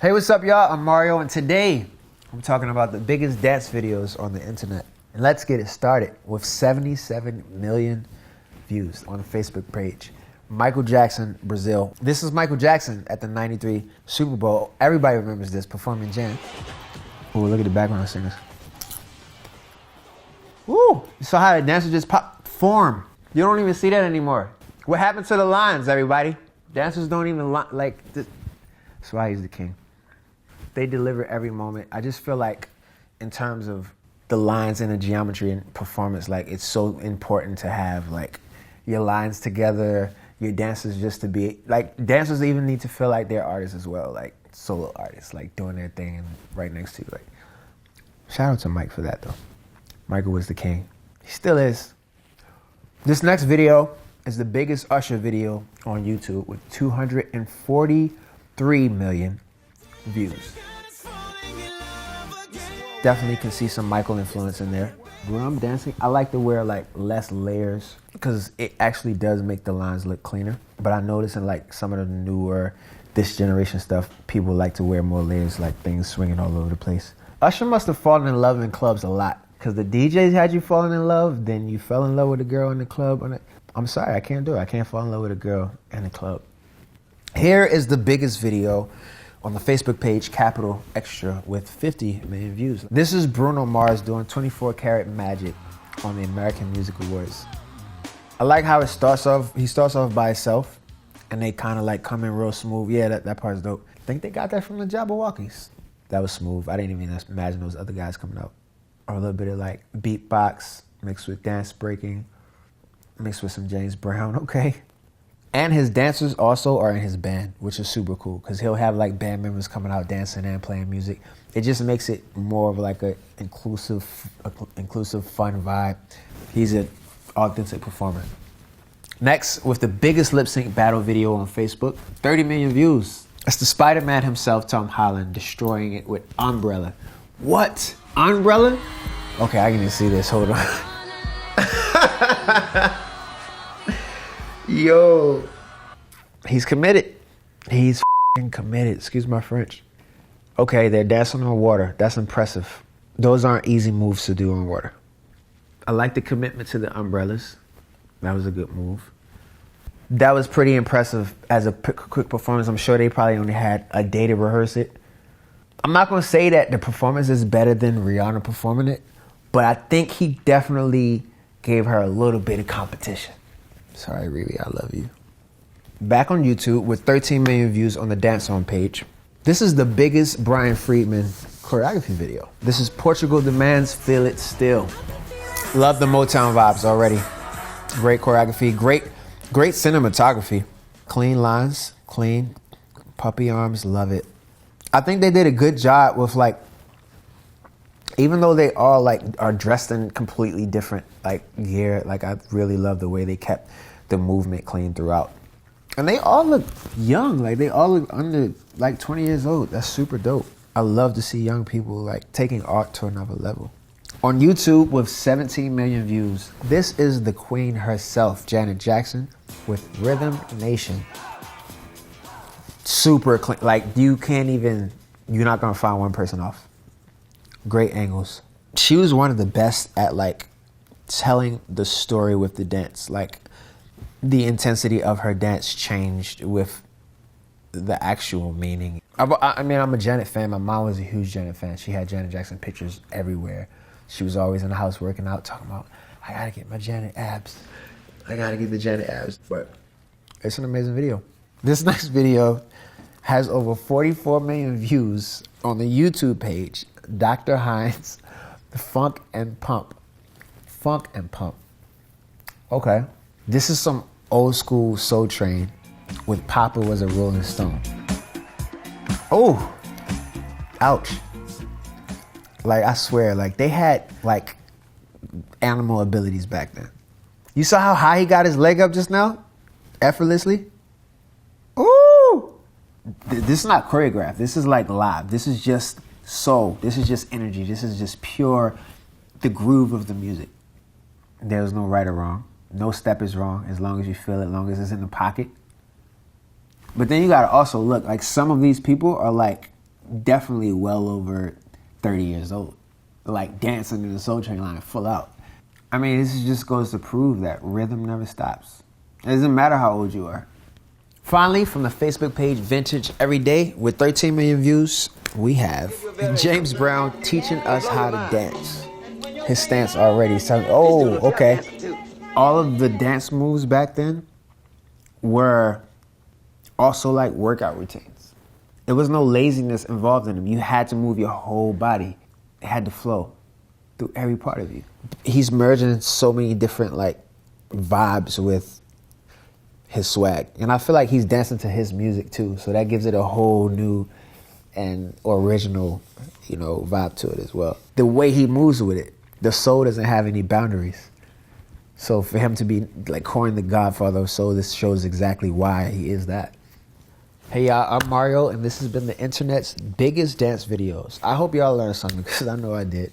Hey, what's up, y'all? I'm Mario, and today I'm talking about the biggest dance videos on the internet. And let's get it started with 77 million views on the Facebook page. Michael Jackson, Brazil. This is Michael Jackson at the '93 Super Bowl. Everybody remembers this, performing Cant. Oh, look at the background singers. Woo! You saw how the dancers just form. You don't even see that anymore. What happened to the lines, everybody? Dancers don't even like this. That's why he's the king. They deliver every moment. I just feel like in terms of the lines and the geometry and performance, like it's so important to have like your lines together, your dancers just to be, like dancers even need to feel like they're artists as well, like solo artists, like doing their thing and right next to you. Like, shout out to Mike for that though. Michael was the king. He still is. This next video is the biggest Usher video on YouTube with 243 million views. Definitely can see some Michael influence in there. When I'm dancing, I like to wear like less layers because it actually does make the lines look cleaner. But I notice in like some of the newer, this generation stuff, people like to wear more layers, like things swinging all over the place. Usher must have fallen in love in clubs a lot because the DJs had you falling in love, then you fell in love with a girl in the club. I'm sorry, I can't do it. I can't fall in love with a girl in the club. Here is the biggest video on the Facebook page, Capital Extra, with 50 million views. This is Bruno Mars doing 24 Karat Magic on the American Music Awards. I like how it starts off. He starts off by himself, and they kind of like come in real smooth. Yeah, that part's dope. I think they got that from the Jabberwockies. That was smooth. I didn't even imagine those other guys coming out. Or a little bit of like beatbox mixed with dance breaking, mixed with some James Brown, okay. And his dancers also are in his band, which is super cool because he'll have like band members coming out dancing and playing music. It just makes it more of like a inclusive, fun vibe. He's an authentic performer. Next, with the biggest lip sync battle video on Facebook, 30 million views. It's the Spider-Man himself, Tom Holland, destroying it with Umbrella. What? Umbrella? Okay, I can even see this. Hold on. Yo, he's committed. He's committed. Excuse my French. Okay, they're dancing on water. That's impressive. Those aren't easy moves to do on water. I like the commitment to the umbrellas. That was a good move. That was pretty impressive as a quick performance. I'm sure they probably only had a day to rehearse it. I'm not going to say that the performance is better than Rihanna performing it, but I think he definitely gave her a little bit of competition. Sorry, Riri, I love you. Back on YouTube with 13 million views on the Dance On page. This is the biggest Brian Friedman choreography video. This is Portugal Demands, Feel It Still. Love the Motown vibes already. Great choreography, great cinematography. Clean lines, clean, puppy arms, love it. I think they did a good job with like, even though they all like are dressed in completely different like gear, like I really love the way they kept the movement clean throughout. And they all look young, like they all look under like 20 years old. That's super dope. I love to see young people like taking art to another level. On YouTube with 17 million views, this is the queen herself, Janet Jackson, with Rhythm Nation. Super clean, like you're not gonna find one person off. Great angles. She was one of the best at like telling the story with the dance. Like the intensity of her dance changed with the actual meaning. I mean, I'm a Janet fan. My mom was a huge Janet fan. She had Janet Jackson pictures everywhere. She was always in the house working out, talking about, I gotta get my Janet abs. I gotta get the Janet abs. But it's an amazing video. This next video has over 44 million views on the YouTube page. Dr. Heinz, Funk and Pump. Funk and Pump. Okay. This is some old school Soul Train with Papa Was a Rolling Stone. Oh, ouch. Like, I swear, like, they had, like, animal abilities back then. You saw how high he got his leg up just now? Effortlessly? Ooh! This is not choreographed. This is, like, live. This is just soul. This is just energy. This is just pure, the groove of the music. There's no right or wrong. No step is wrong as long as you feel it, as long as it's in the pocket. But then you gotta also look, like some of these people are like definitely well over 30 years old, like dancing in the Soul Train line full out. I mean, this just goes to prove that rhythm never stops. It doesn't matter how old you are. Finally, from the Facebook page Vintage Everyday, with 13 million views, we have James Brown teaching us how to dance. His stance already sounds, oh, okay. All of the dance moves back then were also like workout routines. There was no laziness involved in them. You had to move your whole body. It had to flow through every part of you. He's merging so many different like vibes with his swag. And I feel like he's dancing to his music too. So that gives it a whole new and original, vibe to it as well. The way he moves with it, the soul doesn't have any boundaries. So for him to be like coined the godfather of soul, this shows exactly why he is that. Hey y'all, I'm Mario, and this has been the internet's biggest dance videos. I hope y'all learned something, because I know I did.